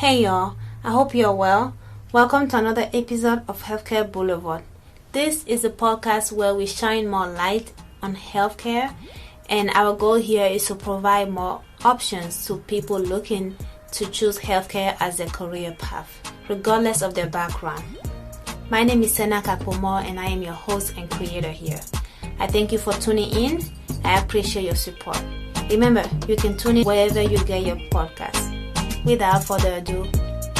Hey y'all, I hope you're well. Welcome to another episode of Healthcare Boulevard. This is a podcast where we shine more light on healthcare, and our goal here is to provide more options to people looking to choose healthcare as their career path, regardless of their background. My name is Senaka Pomo, and I am your host and creator here. I thank you for tuning in. I appreciate your support. Remember, you can tune in wherever you get your podcast. Without further ado,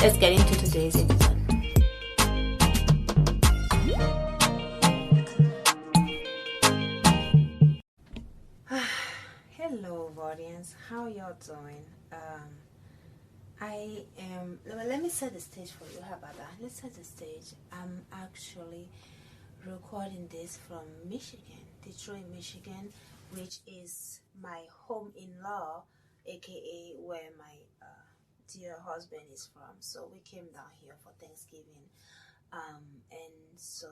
let's get into today's episode. Hello, Vardians. How y'all doing? Let me set the stage for you. How about that? Let's set the stage. I'm actually recording this from Michigan, Detroit, Michigan, which is my home-in-law, aka where my dear husband is from. So we came down here for Thanksgiving, and so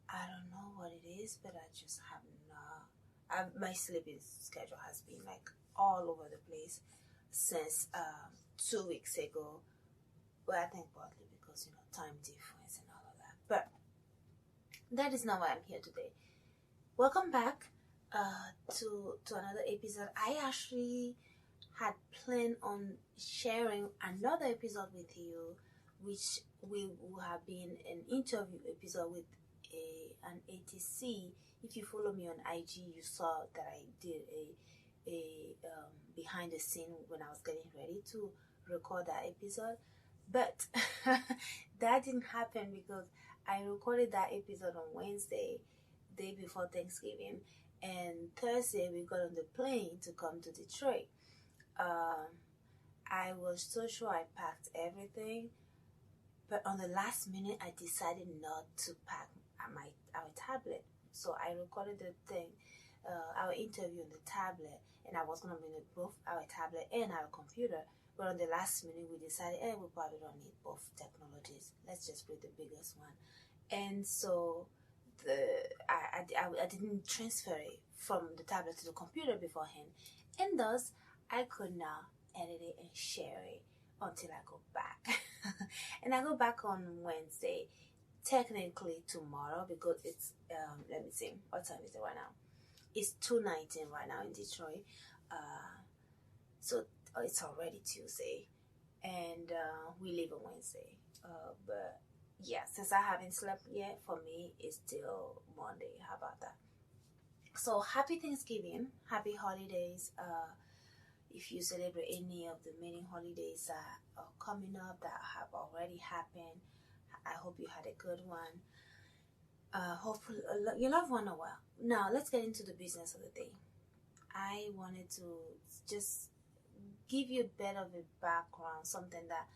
I don't know what it is, but I just have not. My sleeping schedule has been like all over the place since 2 weeks ago. Well, I think partly because time difference and all of that, but that is not why I'm here today. Welcome back to another episode. I actually had planned on sharing another episode with you, which will have been an interview episode with an ATC. If you follow me on IG, you saw that I did a behind the scene when I was getting ready to record that episode, but that didn't happen because I recorded that episode on Wednesday, day before Thanksgiving, and Thursday we got on the plane to come to Detroit. I was so sure I packed everything, but on the last minute I decided not to pack our tablet. So I recorded the thing, our interview on the tablet, and I was going to bring both our tablet and our computer. But on the last minute we decided, we probably don't need both technologies. Let's just bring the biggest one. And so I didn't transfer it from the tablet to the computer beforehand, and thus I could now edit it and share it until I go back. And I go back on Wednesday, technically tomorrow, because it's let me see, what time is it right now? It's 2:19 right now in Detroit. So it's already Tuesday, and we leave on Wednesday. But yeah, since I haven't slept yet, for me it's still Monday. How about that? So happy Thanksgiving, happy holidays. If you celebrate any of the many holidays that are coming up that have already happened, I hope you had a good one. Hopefully your loved one are well. Now let's get into the business of the day. I wanted to just give you a bit of a background, something that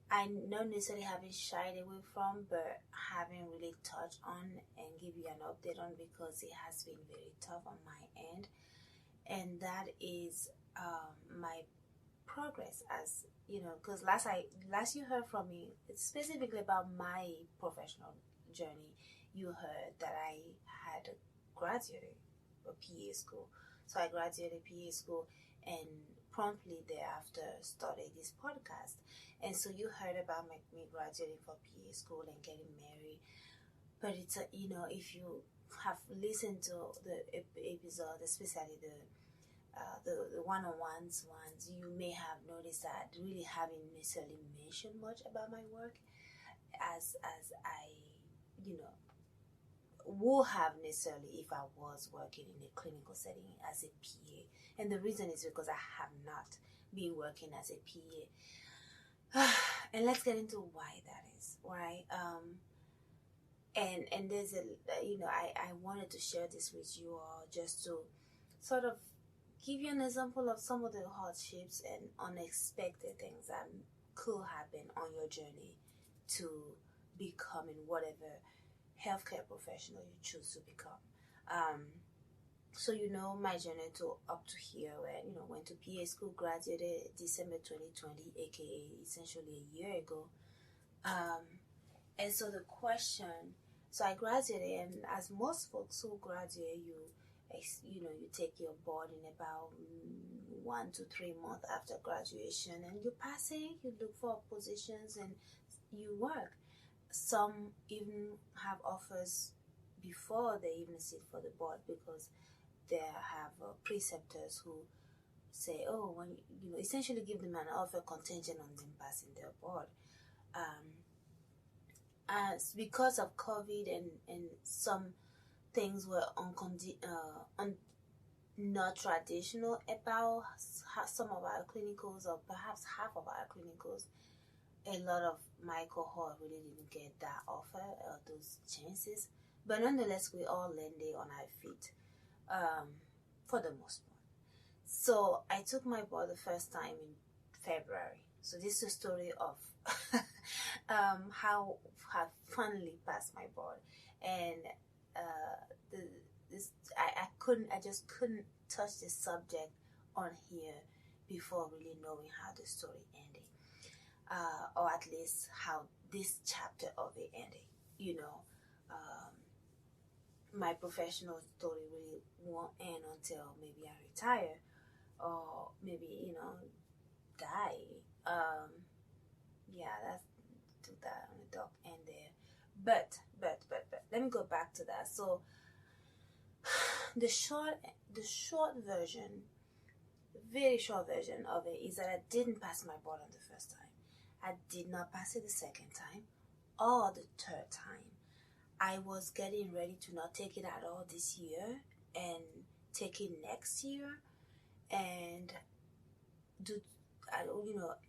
I not necessarily haven't shied away from, but haven't really touched on, and give you an update on, because it has been very tough on my end, and that is my progress, as you know, because last you heard from me, it's specifically about my professional journey. You heard that I had graduated a PA school. So I graduated PA school and promptly thereafter started this podcast. And so you heard about me graduating from PA school and getting married. But it's if you have listened to the episode, especially the one-on-ones ones, you may have noticed that I really haven't necessarily mentioned much about my work as I would have necessarily if I was working in a clinical setting as a PA. And the reason is because I have not been working as a PA. And let's get into why that is, right? And there's I wanted to share this with you all just to sort of give you an example of some of the hardships and unexpected things that could happen on your journey to becoming whatever healthcare professional you choose to become. So my journey to up to here, where went to PA school, graduated December 2020, aka essentially a year ago. And so the question, so I graduated, and as most folks who graduate, you take your board in about 1 to 3 months after graduation, and you're passing, you look for positions and you work. Some even have offers before they even sit for the board, because they have preceptors who say, oh, when essentially give them an offer contingent on them passing their board. As because of COVID and some things were not traditional about some of our clinicals, or perhaps half of our clinicals, a lot of my cohort really didn't get that offer or those chances. But nonetheless, we all landed on our feet for the most part. So I took my board the first time in February. So this is a story of how I finally passed my board, and I just couldn't touch the subject on here before really knowing how the story ended, or at least how this chapter of it ended. My professional story really won't end until maybe I retire, or maybe die. That's to that on the dock end there. But let me go back to that. So the short version, very short version of it is that I didn't pass my board on the first time. I did not pass it the second time or the third time. I was getting ready to not take it at all this year and take it next year, and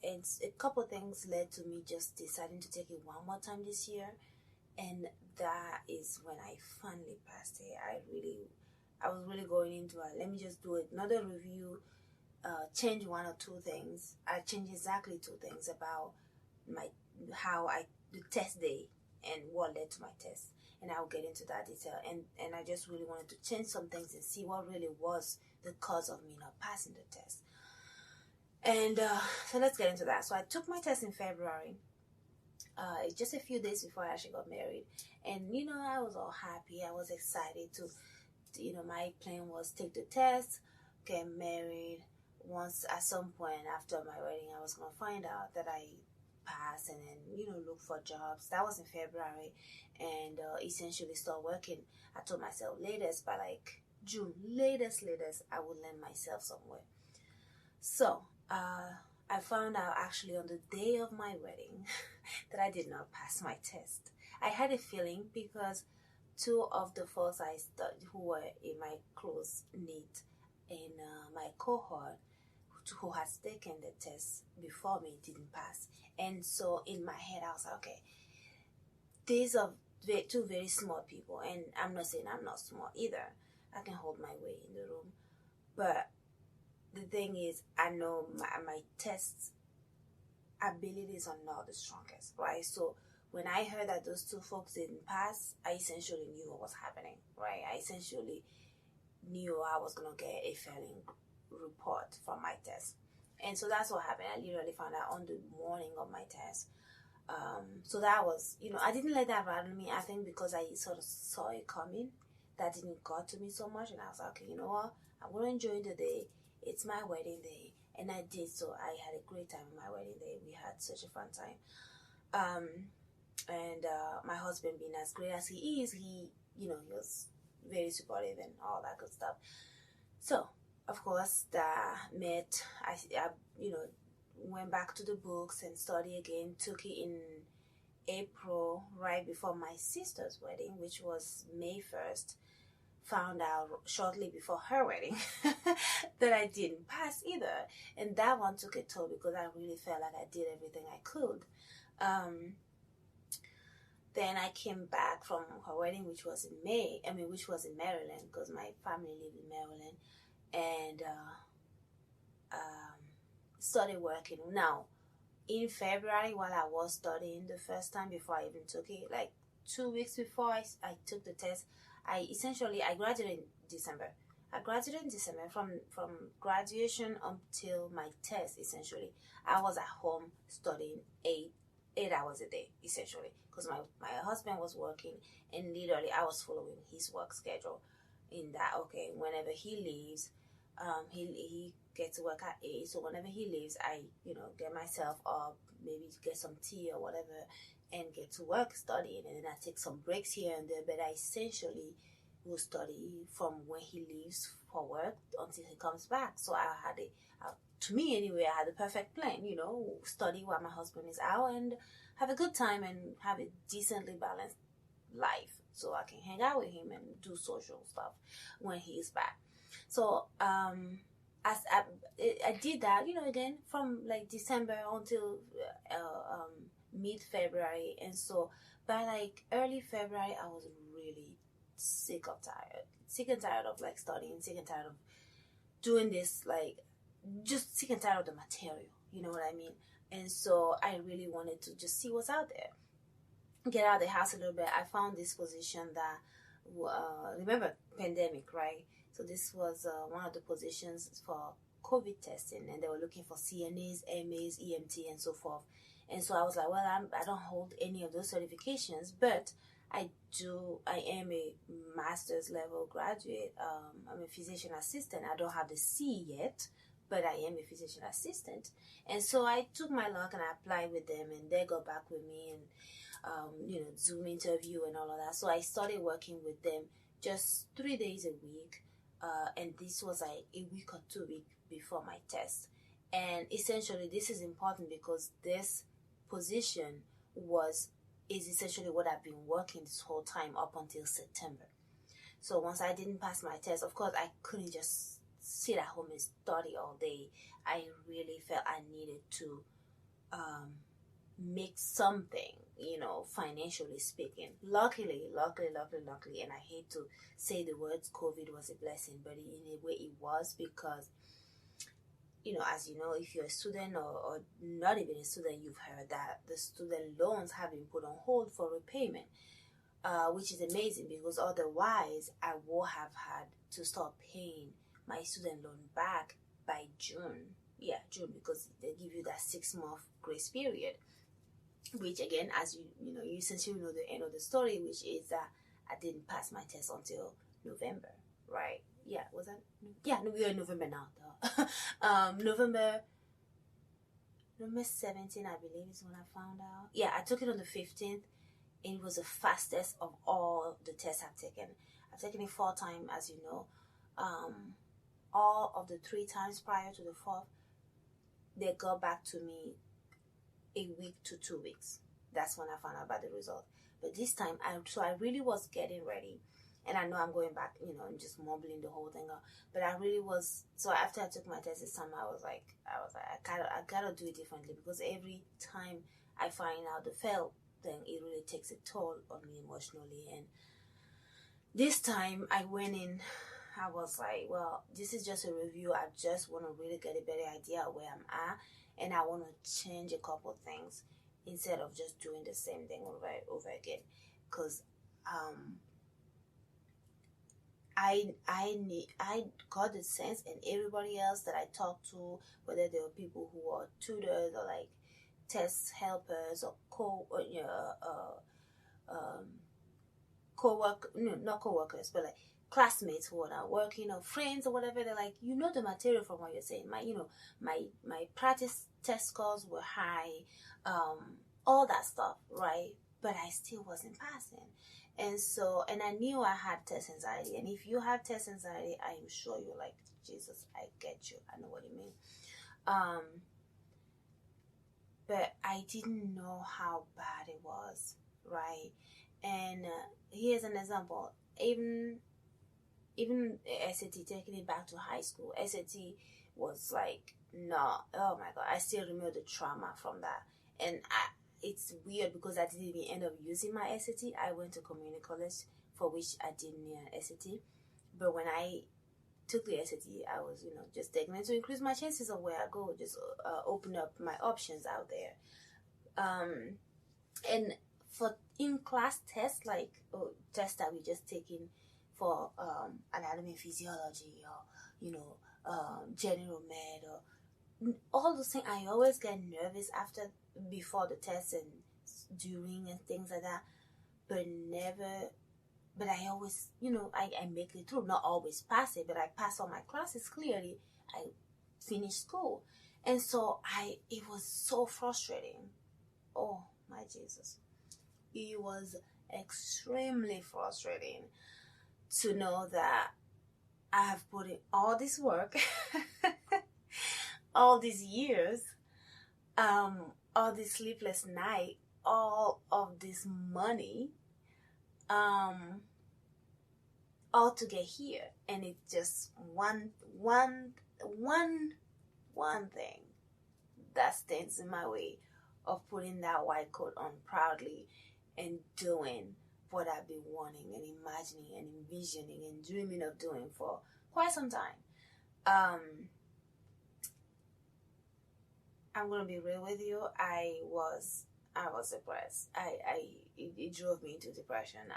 and a couple of things led to me just deciding to take it one more time this year, and that is when I finally passed it. I was really going into it. Let me just do another review, change one or two things. I changed exactly two things about the test day and what led to my test, and I'll get into that detail. And I just really wanted to change some things and see what really was the cause of me not passing the test. And so let's get into that. So I took my test in February, just a few days before I actually got married. And, I was all happy. I was excited to my plan was take the test, get married. Once at some point after my wedding, I was going to find out that I passed, and then, look for jobs. That was in February, and essentially start working. I told myself latest by like June, latest, I would land myself somewhere. So, I found out actually on the day of my wedding that I did not pass my test. I had a feeling because two of the folks I studied who were in my close knit in my cohort who had taken the test before me didn't pass. And so in my head I was like, okay, these are two very smart people, and I'm not saying I'm not smart either. I can hold my way in the room. But the thing is, I know my test abilities are not the strongest, right? So when I heard that those two folks didn't pass, I essentially knew what was happening, right? I essentially knew I was going to get a failing report from my test. And so that's what happened. I literally found out on the morning of my test. So that was, I didn't let that rattle me. I think because I sort of saw it coming, that didn't got to me so much. And I was like, okay, you know what? I'm going to enjoy the day. It's my wedding day. And I did. So I had a great time on my wedding day. We had such a fun time. And my husband, being as great as he is, he was very supportive and all that good stuff. So, of course, that met, I went back to the books and studied again, took it in April, right before my sister's wedding, which was May 1st. Found out shortly before her wedding that I didn't pass either. And that one took a toll because I really felt like I did everything I could. Then I came back from her wedding, which was in Maryland, because my family lived in Maryland, and started working. Now, in February, while I was studying the first time before I even took it, like 2 weeks before I took the test, I graduated in December. I graduated in December. From graduation until my test, essentially, I was at home studying 8 hours a day, essentially, because my husband was working, and literally I was following his work schedule in that, okay, whenever he leaves, he get to work at 8. So whenever he leaves, I, get myself up, maybe get some tea or whatever, and get to work studying. And then I take some breaks here and there, but I essentially will study from when he leaves for work until he comes back. So to me anyway, I had a perfect plan, study while my husband is out and have a good time and have a decently balanced life, so I can hang out with him and do social stuff when he is back. So as I did that, again from like December until mid-February. And so by like early February, I was really sick and tired of like studying, sick and tired of doing this, like just sick and tired of the material, you know what I mean? And so I really wanted to just see what's out there, get out of the house a little bit. I found this position that, remember pandemic, right? So this was one of the positions for COVID testing, and they were looking for CNAs, MAs, EMT, and so forth. And so I was like, well, I don't hold any of those certifications, but I am a master's level graduate. I'm a physician assistant. I don't have the C yet, but I am a physician assistant. And so I took my luck and I applied with them, and they got back with me, and Zoom interview and all of that. So I started working with them just 3 days a week, and this was like a week or 2 weeks before my test. And essentially this is important because this position is essentially what I've been working this whole time up until September. So once I didn't pass my test, of course I couldn't just sit at home and study all day. I really felt I needed to make something, financially speaking. Luckily, and I hate to say the words COVID was a blessing, but in a way it was, because as you know, if you're a student or not even a student, you've heard that the student loans have been put on hold for repayment, which is amazing, because otherwise I would have had to start paying my student loan back by June. Yeah, June, because they give you that 6-month grace period, which again, as you essentially know the end of the story, which is that I didn't pass my test until November, right? Yeah, was that? Yeah, no, we are in November now. November 17, I believe, is when I found out. Yeah, I took it on the 15th, and it was the fastest of all the tests I've taken. I've taken it 4 times, as you know. All of the 3 times prior to the 4th, they got back to me a week to 2 weeks. That's when I found out about the result. But this time, I really was getting ready. And I know I'm going back, and just mumbling the whole thing up. But I really was. So after I took my test this time, I was like, I gotta do it differently, because every time I find out the fail thing, it really takes a toll on me emotionally. And this time I went in, I was like, well, this is just a review. I just want to really get a better idea of where I'm at, and I want to change a couple things instead of just doing the same thing over again. Because I got the sense, and everybody else that I talked to, whether they were people who are tutors or like test helpers or not co-workers, but like classmates who are not working, or friends or whatever, they're like, the material from what you're saying. My practice test scores were high, all that stuff, right? But I still wasn't passing. And so, and I knew I had test anxiety. And if you have test anxiety, I am sure you're like, Jesus, I get you. I know what you mean. But I didn't know how bad it was, right? And here's an example. Even SAT, taking it back to high school, SAT was like, no, oh my God, I still remember the trauma from that. And it's weird because I didn't even end up using my SAT. I went to community college, for which I didn't need an SAT. But when I took the SAT, I was, just taking it to increase my chances of where I go, just open up my options out there. And for in-class tests, like tests that we just taking for anatomy and physiology, or, general med, or all those things, I always get nervous before the test and during and things like that, but I always, I make it through. Not always pass it, but I pass all my classes clearly. I finish school. And so it was so frustrating. Oh my Jesus. It was extremely frustrating to know that I have put in all this work, all these years, all this sleepless night, all of this money, all to get here, and it's just one thing that stands in my way of putting that white coat on proudly and doing what I've been wanting and imagining and envisioning and dreaming of doing for quite some time. I'm gonna be real with you. I was depressed. It drove me into depression.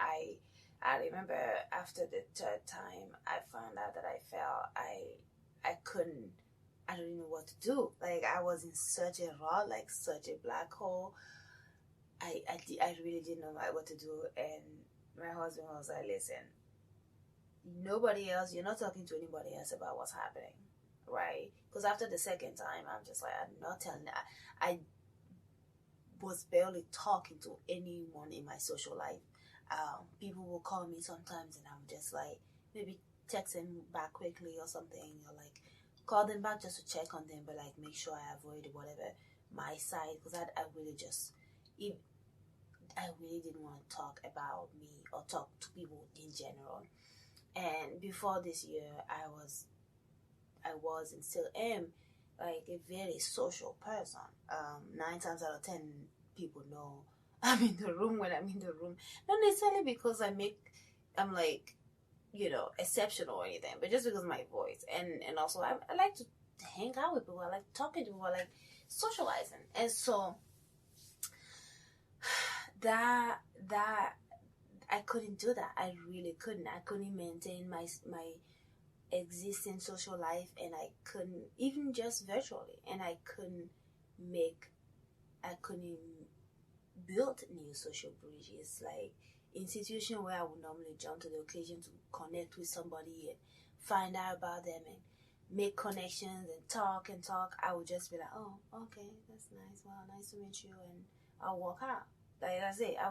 I remember after the third time I found out that I don't know what to do. Like, I was in such a rut, like such a black hole. I really didn't know what to do. And my husband was like, listen, you're not talking to anybody else about what's happening, right? Because after the second time, I'm just like, I'm not telling that. I was barely talking to anyone in my social life. People will call me sometimes and I'm just like, maybe text them back quickly or something, or like call them back just to check on them, but like make sure I avoid whatever my side, because I really didn't want to talk about me or talk to people in general. And before this year, I was and still am like a very social person. 9 times out of 10 people know I'm in the room when I'm in the room. Not necessarily because I'm like, exceptional or anything, but just because of my voice. And also I like to hang out with people. I like talking to people. I like socializing. And so that I couldn't do that. I really couldn't. I couldn't maintain my existing social life, and I couldn't, even just virtually, and I couldn't build new social bridges, like in situations where I would normally jump to the occasion to connect with somebody and find out about them and make connections and talk. I would just be like, oh, okay, that's nice. Wow, nice to meet you, and I'll walk out. Like I say, I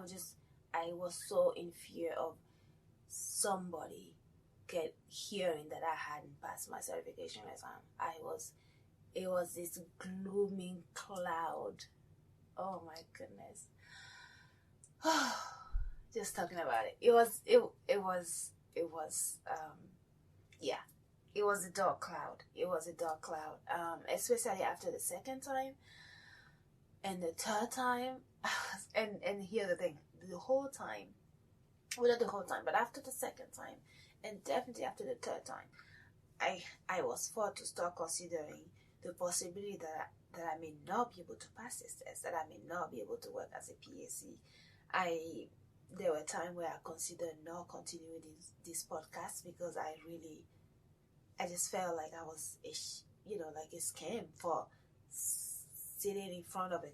was so in fear of somebody hearing that I hadn't passed my certification exam. It was this glooming cloud. Oh my goodness. Just talking about it. It was a dark cloud. It was a dark cloud. Especially after the second time and the third time. And here's the thing, the whole time, well, not the whole time, but after the second time, and definitely after the third time, I was forced to start considering the possibility that I may not be able to pass this test, that I may not be able to work as a PAC. There were times where I considered not continuing this podcast because I just felt like I was, like a scam for sitting in front of a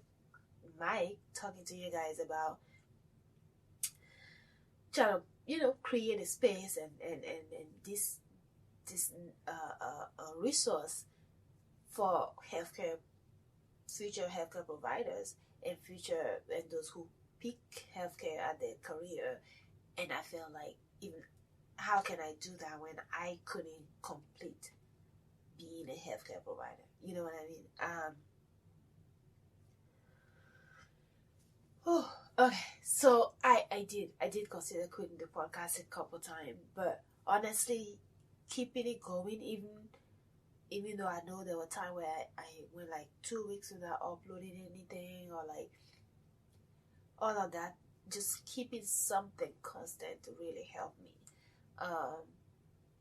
mic talking to you guys about trying to, create a space and this resource for future healthcare providers and those who pick healthcare as their career. And I felt like, even how can I do that when I couldn't complete being a healthcare provider? You know what I mean? Okay. So I did consider quitting the podcast a couple times, but honestly, keeping it going, even though I know there were times where I went like 2 weeks without uploading anything, or like all of that, just keeping something constant to really help me.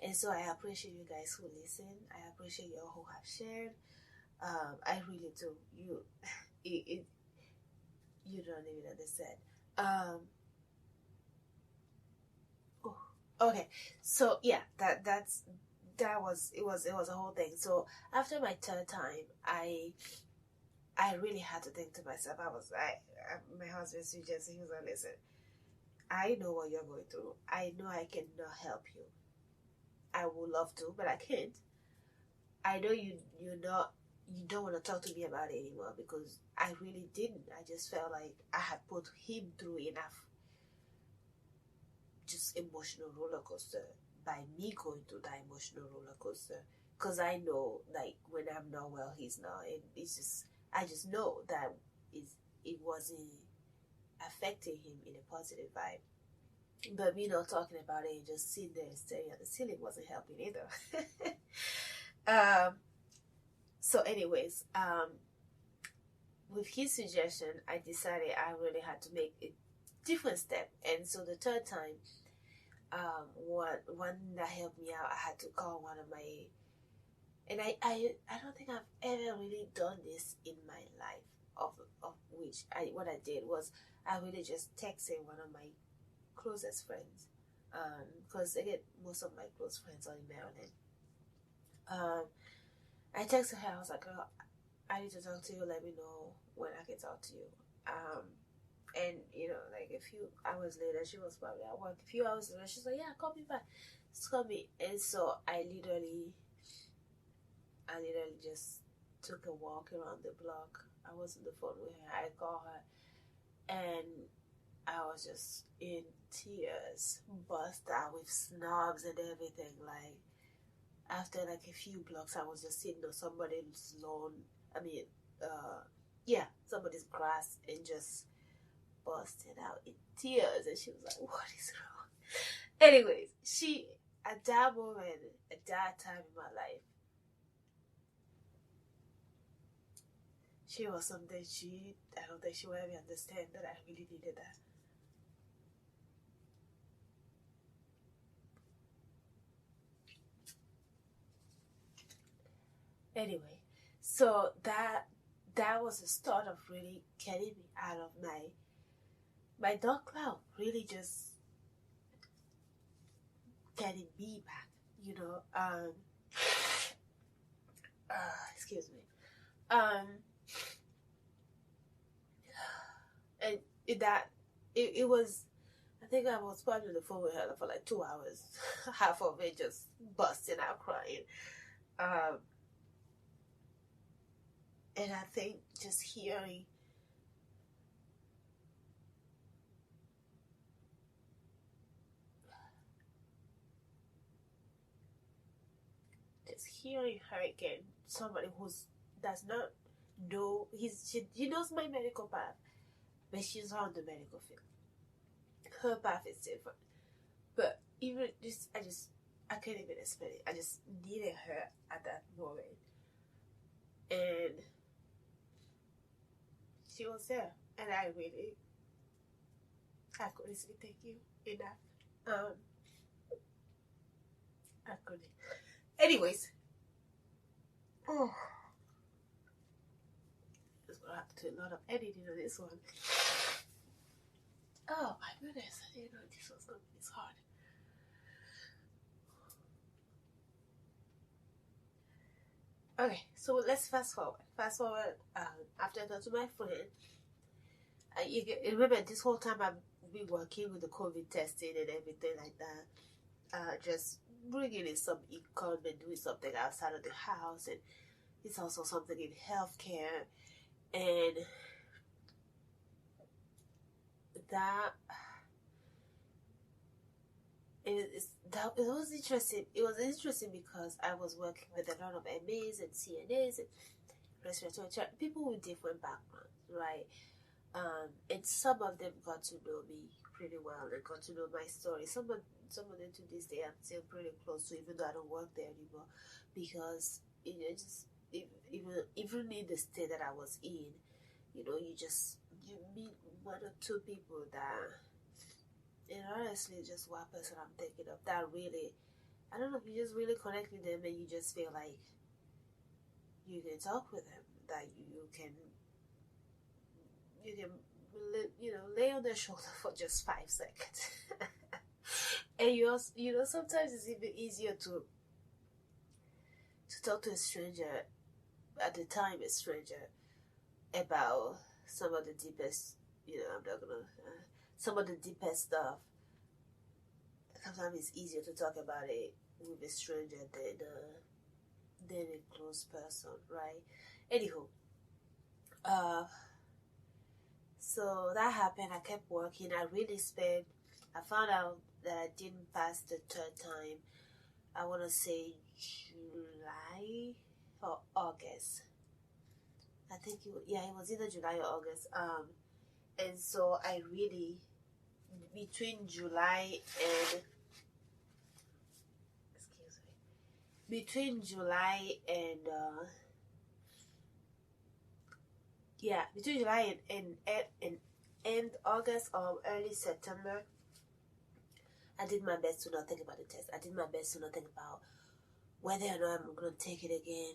And so I appreciate you guys who listen. I appreciate you all who have shared. I really do. You don't even understand. Okay. So yeah, that was a whole thing. So after my third time, I really had to think to myself. My husband suggested, he was like, listen, I know what you're going through. I know I cannot help you. I would love to, but I can't. I know you don't want to talk to me about it anymore, because I really didn't. I just felt like I had put him through enough just emotional roller coaster by me going through that emotional roller coaster. Because I know, like, when I'm not well, he's not. And it's just, I just know that it wasn't affecting him in a positive vibe. But me not talking about it and just sitting there and staring at the ceiling wasn't helping either. So anyways, with his suggestion, I decided I really had to make a different step. And so the third time, one that helped me out, I had to call one of my, and I don't think I've ever really done this in my life, of which what I did was I really just texted one of my closest friends, because again, most of my close friends are in Maryland. I texted her. I was like, "Girl, I need to talk to you. Let me know when I can talk to you." And like a few hours later, she was probably at work. A few hours later, she's like, "Yeah, call me back. Just call me." And so I literally just took a walk around the block. I was on the phone with her. I called her, and I was just in tears, bust out with snobs and everything. Like, after like a few blocks, I was just sitting on somebody's lawn. Somebody's grass, and just busted out in tears. And she was like, "What is wrong?" Anyways, at that moment, at that time in my life, she was something I don't think she will ever understand that I really needed that. Anyway, so that was the start of really getting me out of my dark cloud, really just getting me back, excuse me. And it was, I think I was probably on the phone with her for like 2 hours, half of it just busting out crying. And I think just hearing her again, somebody does not know, she knows my medical path, but she's not on the medical field. Her path is different. But even this, I can't even explain it. I just needed her at that moment. And she was there. And I couldn't say thank you enough. I couldn't. Anyways. Oh. Just gonna have to do a lot of editing on this one. Oh my goodness, I didn't know this was gonna be this hard. Okay, so let's fast forward. After I got to my friend, remember this whole time I've been working with the COVID testing and everything like that. Just bringing in some income and doing something outside of the house, and it's also something in healthcare, and that it was interesting. It was interesting because I was working with a lot of MAs and CNAs and respiratory people with different backgrounds, right? And some of them got to know me pretty well and got to know my story. Some of them to this day I'm still pretty close to, even though I don't work there anymore, because even in the state that I was in, you meet one or two people that, and honestly, just one person I'm thinking of that really, I don't know, you just really connect with them, and you just feel like you can talk with them, that you can lay on their shoulder for just 5 seconds. And sometimes it's even easier to talk to a stranger, at the time a stranger, about some of the deepest, some of the deepest stuff. Sometimes it's easier to talk about it with a stranger than a close person, right? Anywho, so that happened. I kept working. I found out that I didn't pass the third time. I want to say July or August. I think it was either July or August. And so I really, between July and between July and end August or early September, I did my best to not think about the test. I did my best to not think about whether or not I'm going to take it again,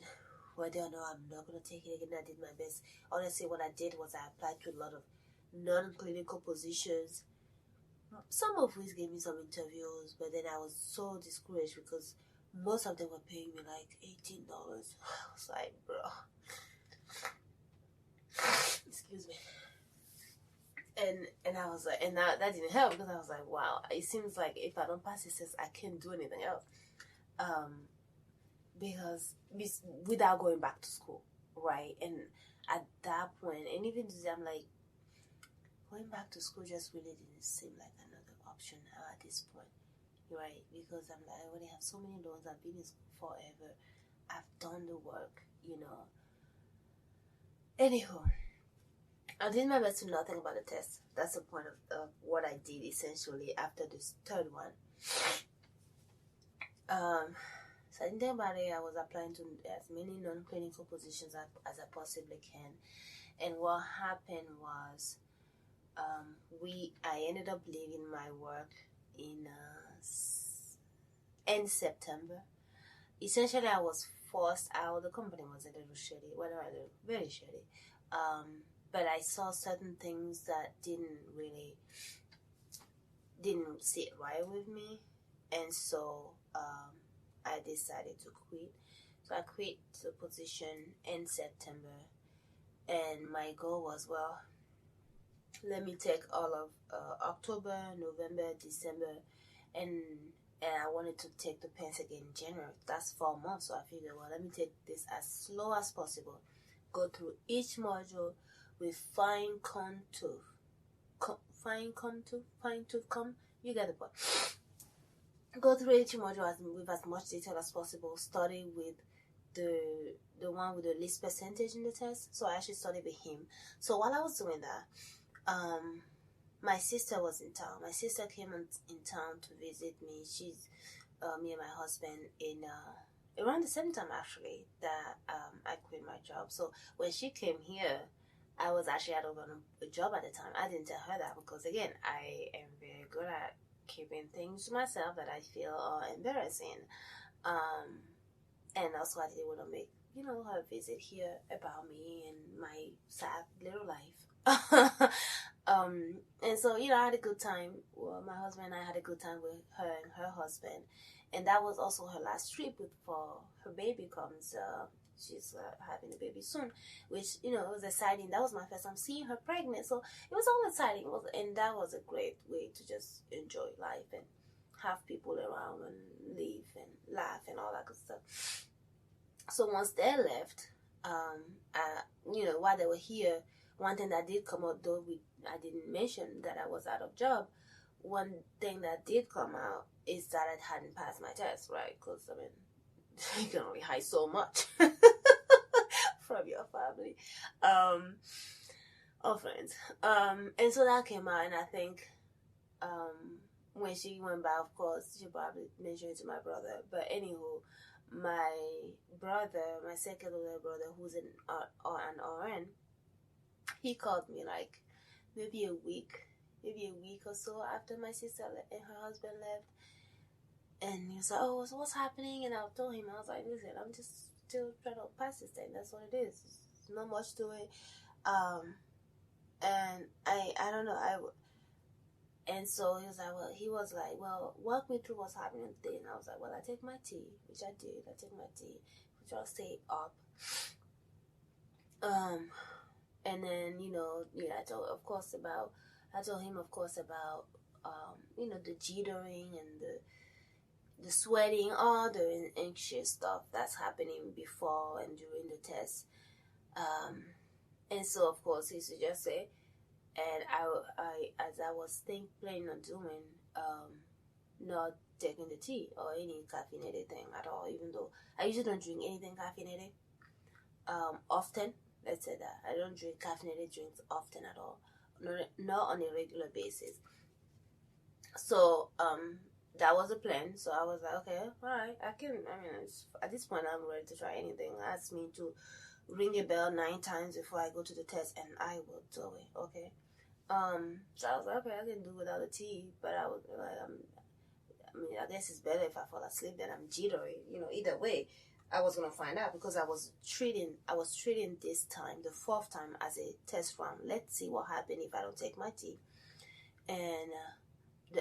whether or not I'm not going to take it again. I did my best. Honestly, what I did was I applied to a lot of non-clinical positions, some of which gave me some interviews, but then I was so discouraged because most of them were paying me like $18. I was like, bro. Excuse me. And I was like, and that didn't help because I was like, wow, it seems like if I don't pass this test, I can't do anything else. Because without going back to school, right? And at that point, and even today, I'm like, going back to school just really didn't seem like another option at this point, right? Because I'm like, I already have so many loans. I've been in school forever. I've done the work, Anywho, I did my best to not think about the test. That's the point of what I did essentially after this third one. So I didn't think about it. I was applying to as many non-clinical positions as I possibly can. And what happened was, I ended up leaving my work in end September. Essentially, I was forced out. The company was a little shitty, very shitty. But I saw certain things that didn't sit right with me, and so I decided to quit. So I quit the position in September, and my goal was, well, let me take all of October, November, December, and I wanted to take the PENS again in January. That's 4 months, so I figured, well, let me take this as slow as possible. Go through each module with fine tooth comb. You get the point. Go through each module with as much detail as possible. Study with the one with the least percentage in the test. So I actually studied with him. So while I was doing that, my sister was in town. My sister came in town to visit me. She's me and my husband in around the same time actually that I quit my job. So when she came here, I was actually out of a job at the time. I didn't tell her that because, again, I am very good at keeping things to myself that I feel are embarrassing. And also I didn't want to make, her visit here about me and my sad little life. And so, I had a good time. Well, my husband and I had a good time with her and her husband. And that was also her last trip before her baby comes. She's having a baby soon, which, it was exciting. That was my first time seeing her pregnant. So it was all exciting. And that was a great way to just enjoy life and have people around and live and laugh and all that good stuff. So once they left, while they were here, one thing that did come out, though I didn't mention that I was out of job, one thing that did come out is that I hadn't passed my test, right? Because, you can only hide so much from your family or friends. And so that came out, and I think when she went back, of course, she probably mentioned it to my brother. But anywho, my brother, my second older brother, who's an RN, he called me like maybe a week or so after my sister and her husband left. And he was like, oh, so what's happening? And I told him, I was like, listen, I'm just still trying to pass this thing. That's what it is. There's not much to it. And I don't know. And so he was like, well, walk me through what's happening today. And I was like, well, I take my tea, which I did. I take my tea, which I'll stay up. And then, I told him, of course, about, the jittering and the sweating, all the anxious stuff that's happening before and during the test. And so of course he used to just say, and I as I was planning on doing, not taking the tea or any caffeinated thing at all, even though I usually don't drink anything caffeinated often. Let's say that I don't drink caffeinated drinks often at all, not on a regular basis. So that was the plan. So I was like, okay, all right, at this point I'm ready to try anything. Ask me to ring a bell 9 times before I go to the test, and I will do it. Okay. So I was like, okay, I can do without the tea, but I was like, I guess it's better if I fall asleep than I'm jittery. Either way, I was gonna find out, because I was treating this time, the 4th time, as a test run. Let's see what happens if I don't take my tea. And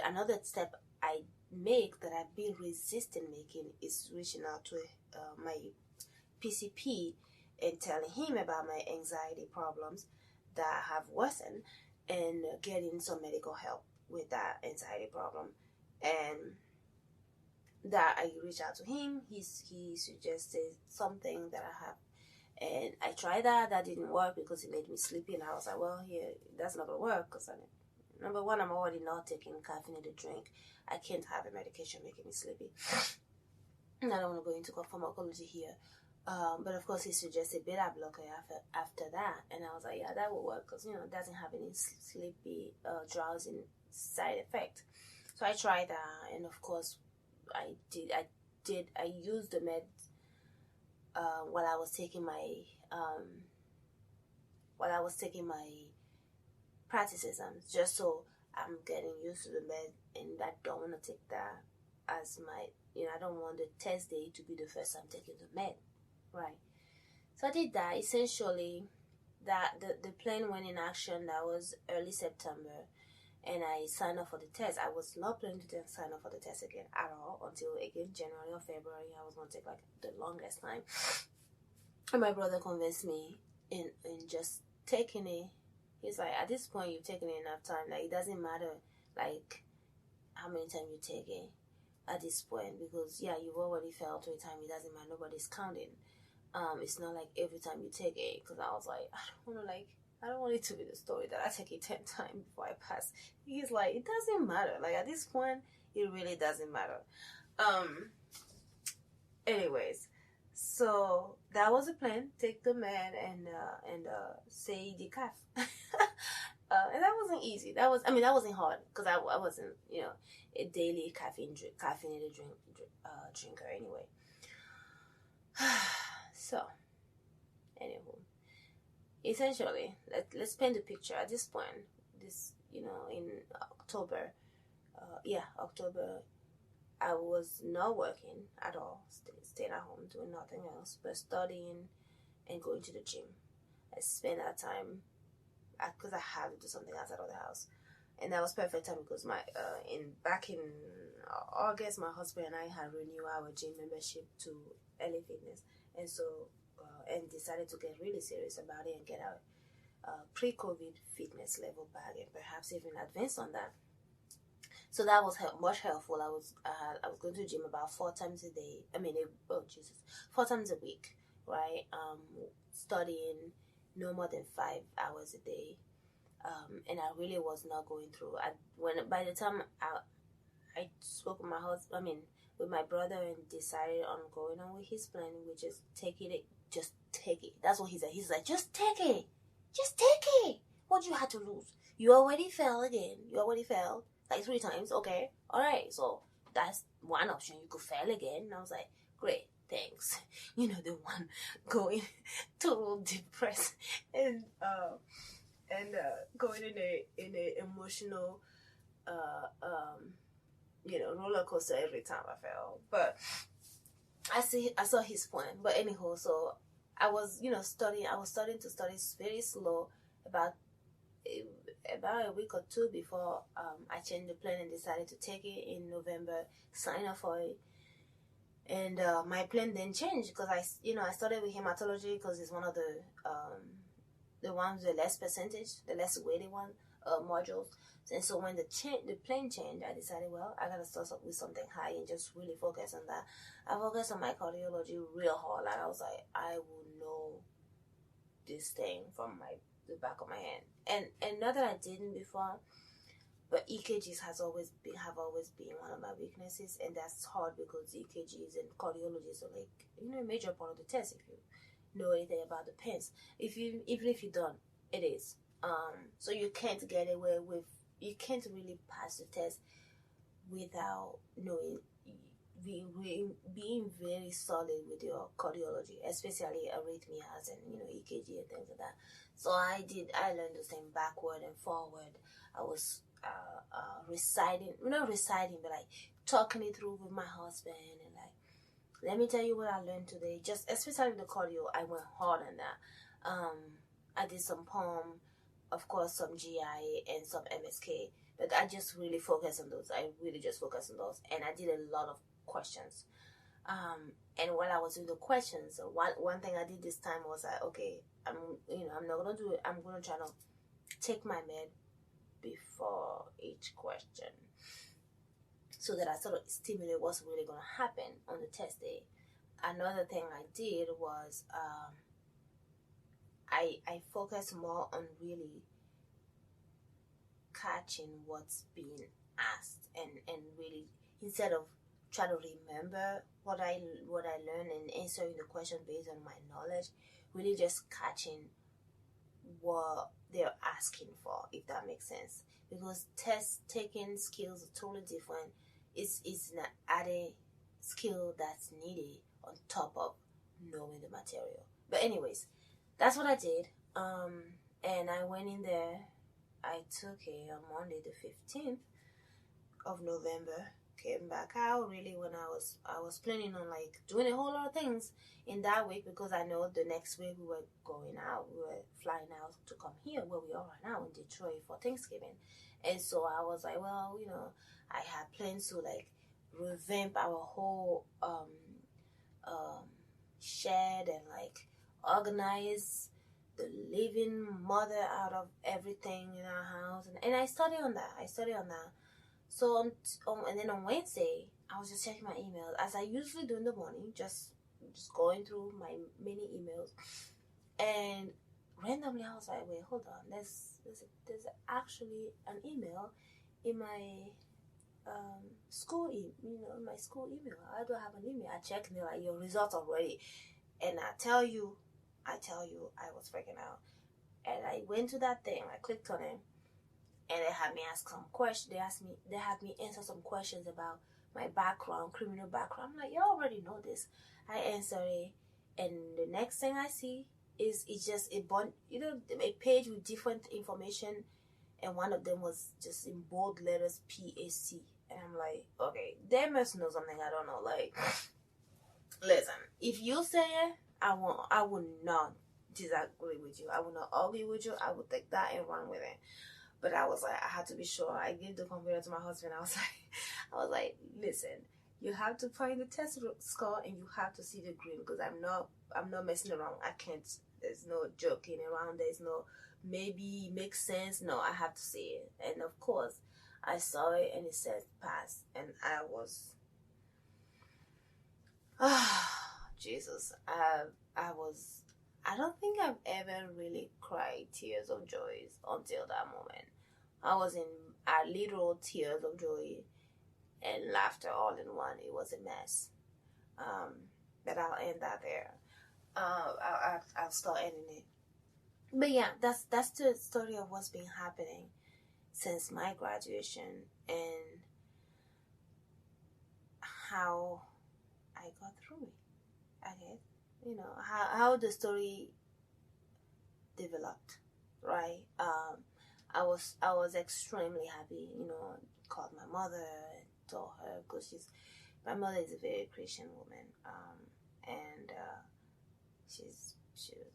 another step I make that I've been resisting making is reaching out to my PCP and telling him about my anxiety problems that have worsened, and getting some medical help with that anxiety problem. And that I reached out to him, he suggested something that I have, and I tried that. That didn't work because it made me sleepy, and I was like, well, here, that's not gonna work, because number one, I'm already not taking caffeinated drink. I can't have a medication making me sleepy. And I don't want to go into pharmacology here. But of course, he suggested beta blocker after that. And I was like, yeah, that will work, because, it doesn't have any sleepy, drowsing side effect. So I tried that. And of course, I used the meds while I was taking my practice exams, just so I'm getting used to the med, and I don't want to take that as my, I don't want the test day to be the first time taking the med, right? So I did that. Essentially, that the plan went in action. That was early September, and I signed up for the test. I was not planning to sign up for the test again at all until, again, January or February. I was going to take the longest time. And my brother convinced me in just taking it. He's like, at this point, you've taken enough time. Like, it doesn't matter, how many times you take it at this point. Because, yeah, you've already failed 3 times. It doesn't matter. Nobody's counting. It's not like every time you take it. Because I was like, I don't want it to be the story that I take it 10 times before I pass. He's like, it doesn't matter. At this point, it really doesn't matter. Anyways. So that was the plan. Take the med and say decaf. And that wasn't easy. That wasn't hard, because I wasn't, a daily caffeinated drinker anyway. So, anywho, essentially, let's paint the picture. At this point, in October, October, I was not working at all, staying at home, doing nothing else but studying and going to the gym. I spent that time, because I had to do something outside of the house. And that was perfect time, because back in August, my husband and I had renewed our gym membership to LA Fitness. And so, and decided to get really serious about it and get our pre-COVID fitness level back, and perhaps even advance on that. So that was much helpful. I was going to the gym about 4 times a day. 4 times a week, right? Studying no more than 5 hours a day. And I really was not going through. By the time I spoke with with my brother, and decided on going on with his plan, which is just take it. That's what he said. He's like, just take it. Just take it. What you had to lose? You already fell again. You already failed. 3 times, okay, all right, so that's one option. You could fail again. And I was like, great, thanks. The one going total depressed and going in a emotional roller coaster every time I fell. But I saw his point. But anyhow, so I was studying. I was starting to study very slow, about a week or 2 before I changed the plan and decided to take it in November, sign up for it. And my plan then changed, because I started with hematology, because it's one of the ones with less percentage, the less weighted one. modules. And so when the plane changed, I decided, well, I gotta start with something high and just really focus on that. I focused on my cardiology real hard. Like I was like, I will know this thing from the back of my hand, and not that I didn't before, but EKGs have always been one of my weaknesses, and that's hard because EKGs and cardiologists are like a major part of the test if you know anything about the pens. Even if you don't, it is. So you can't get away with. You can't really pass the test without knowing, being very solid with your cardiology, especially arrhythmias and EKG and things like that. So I learned the same backward and forward. I was not reciting, but like talking it through with my husband, and like, let me tell you what I learned today. Just especially the cardio, I went hard on that. I did some palm, of course, some GI and some MSK, but I just really focused on those. And I did a lot of questions. And while I was doing the questions, one thing I did this time was like, okay, I'm not gonna do it. I'm gonna try to take my med before each question, so that I sort of stimulate what's really gonna happen on the test day. Another thing I did was I focus more on really catching what's being asked, and really, instead of try to remember what I learned and answering the question based on my knowledge, really just catching what they're asking for, if that makes sense. Because test taking skills are totally different. It's an added skill that's needed on top of knowing the material. But anyways, that's what I did. And I went in there. I took it on Monday the 15th of November. Came back out really when I was planning on like doing a whole lot of things in that week, because I know the next week we were going out. We were flying out to come here where we are right now in Detroit for Thanksgiving. And so I was like, well, I had plans to like revamp our whole shed and like organize the living mother out of everything in our house, and I studied on that. So and then on Wednesday, I was just checking my emails as I usually do in the morning, just going through my many emails, and randomly I was like, wait, hold on, there's actually an email in my school my school email. I don't have an email. I checked and they're like, your results are ready, and I tell you, I was freaking out. And I went to that thing, I clicked on it, and they had me ask some questions. They had me answer some questions about my background, criminal background. I'm like, you already know this. I answered it, and the next thing I see is it's just a page with different information, and one of them was just in bold letters PAC. And I'm like, okay, they must know something I don't know. Like, listen, if you say it, I will not disagree with you. I will not argue with you. I will take that and run with it. But I was like, I had to be sure. I gave the computer to my husband. I was like, listen, you have to find the test score and you have to see the green, because I'm not messing around. I can't. There's no joking around. There's no maybe it makes sense. No, I have to see it. And of course, I saw it and it said pass, and I was, Jesus, I don't think I've ever really cried tears of joy until that moment. I was in literal tears of joy and laughter all in one. It was a mess. But I'll end that there. I'll start ending it. But yeah, that's the story of what's been happening since my graduation, and how I got through it. I guess, how the story developed, right? I was extremely happy, called my mother and told her, because my mother is a very Christian woman, and she was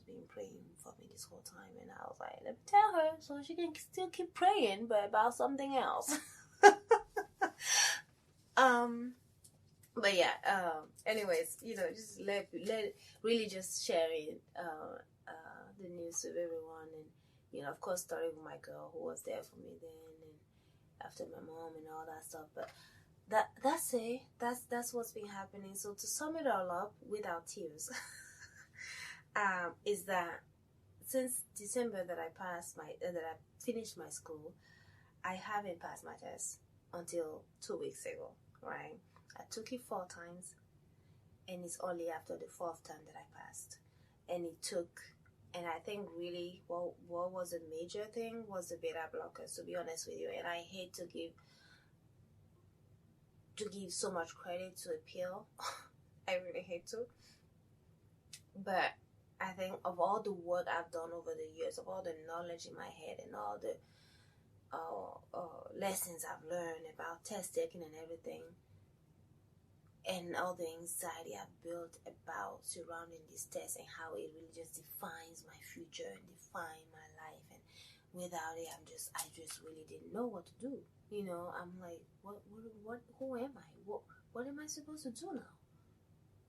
been praying for me this whole time, and I was like, let me tell her so she can still keep praying, but about something else. But yeah, anyways, just let really just sharing the news with everyone, and Of course, starting with my girl who was there for me then, and after my mom and all that stuff. But that's it. That's what's been happening. So to sum it all up without tears, is that since December that I finished my school, I haven't passed my test until 2 weeks ago. Right? I took it 4 times, and it's only after the 4th time that I passed. And I think really what was a major thing was the beta blockers, to be honest with you. And I hate to give so much credit to a pill. I really hate to. But I think of all the work I've done over the years, of all the knowledge in my head and all the lessons I've learned about test taking and everything, and all the anxiety I've built about surrounding this test and how it really just defines my future and define my life. And without it, I just really didn't know what to do. I'm like, who am I? What am I supposed to do now?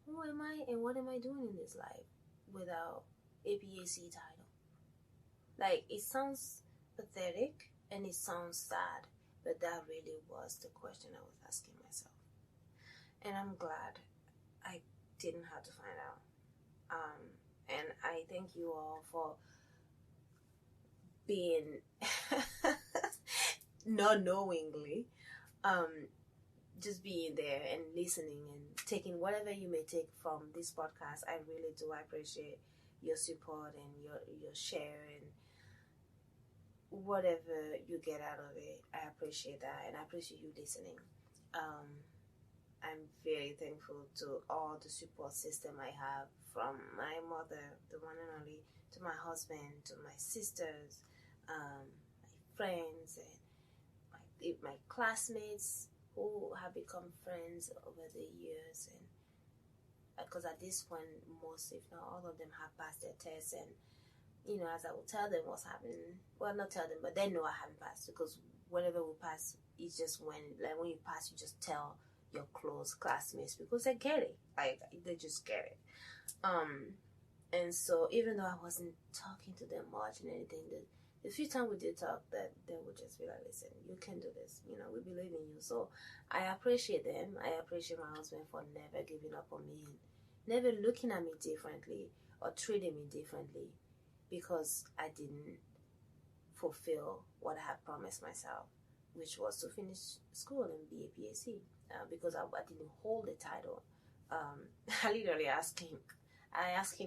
Who am I and what am I doing in this life without a PAC title? Like, it sounds pathetic and it sounds sad, but that really was the question I was asking myself. And I'm glad I didn't have to find out. And I thank you all for being not knowingly, just being there and listening and taking whatever you may take from this podcast. I really do appreciate your support and your share and whatever you get out of it. I appreciate that, and I appreciate you listening. I'm very thankful to all the support system I have, from my mother, the one and only, to my husband, to my sisters, my friends, and my classmates who have become friends over the years. And because at this point, most, if not all of them, have passed their tests. And as I will tell them what's happening, well, not tell them, but they know I haven't passed, because whenever we pass, it's just when you pass, you just tell your close classmates, because they get it. Like, they just get it. And so even though I wasn't talking to them much and anything, the few times we did talk, that they would just be like, listen, you can do this, we believe in you. So I appreciate them. I appreciate my husband for never giving up on me and never looking at me differently or treating me differently because I didn't fulfill what I had promised myself, which was to finish school and be a PAC. Because I didn't hold the title. I literally asked him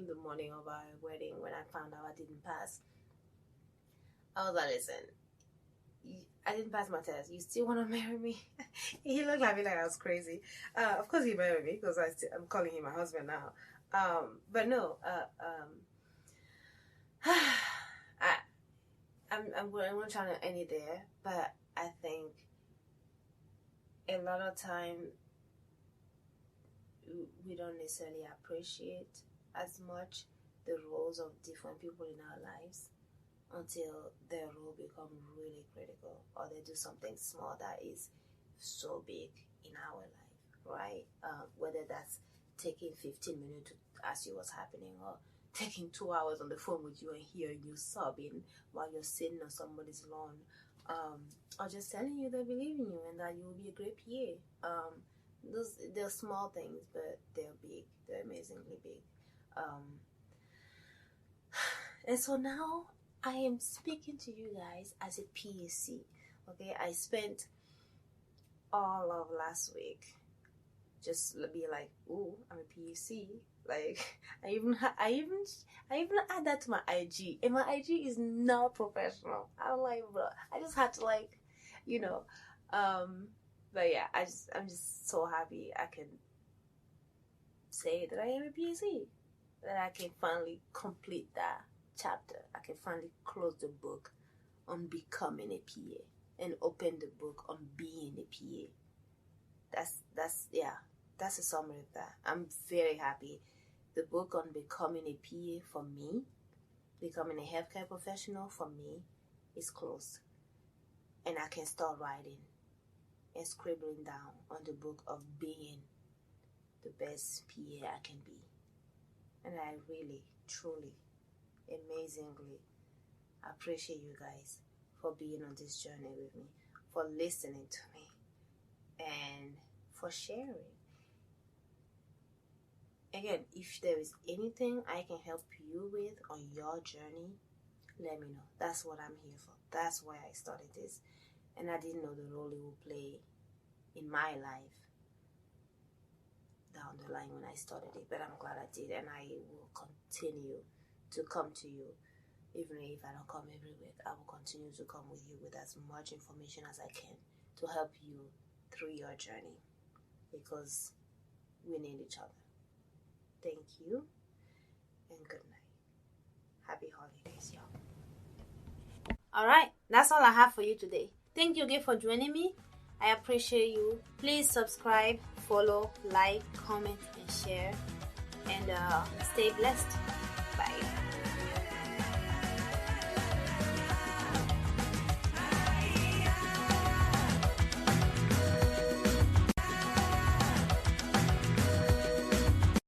the morning of our wedding when I found out I didn't pass. I was like, listen, I didn't pass my test. You still want to marry me? He looked at me like I was crazy. Of course he married me, because I'm calling him my husband now. But no, I'm not trying to end it there, but I think a lot of time we don't necessarily appreciate as much the roles of different people in our lives until their role becomes really critical, or they do something small that is so big in our life, right? Whether that's taking 15 minutes to ask you what's happening, or taking 2 hours on the phone with you and hearing you sobbing while you're sitting on somebody's lawn, or just telling you they believe in you and that you will be a great PA. They're small things, but they're big. They're amazingly big. And so now I am speaking to you guys as a PAC. Okay, I spent all of last week just be like, "Ooh, I'm a PAC." Like, I even add that to my IG, and my IG is not professional. I'm like, bro, I just had to but yeah, I'm just so happy I can say that I am a PAC, that I can finally complete that chapter. I can finally close the book on becoming a PA and open the book on being a PA. That's a summary of that. I'm very happy. The book on becoming a PA for me, becoming a healthcare professional for me, is closed. And I can start writing and scribbling down on the book of being the best PA I can be. And I really, truly, amazingly I appreciate you guys for being on this journey with me, for listening to me, and for sharing. Again, if there is anything I can help you with on your journey, let me know. That's what I'm here for. That's why I started this. And I didn't know the role it would play in my life down the line when I started it. But I'm glad I did. And I will continue to come to you. Even if I don't come every week, I will continue to come with you with as much information as I can to help you through your journey. Because we need each other. Thank you, and good night. Happy holidays, y'all. Alright, that's all I have for you today. Thank you again for joining me. I appreciate you. Please subscribe, follow, like, comment, and share. And stay blessed.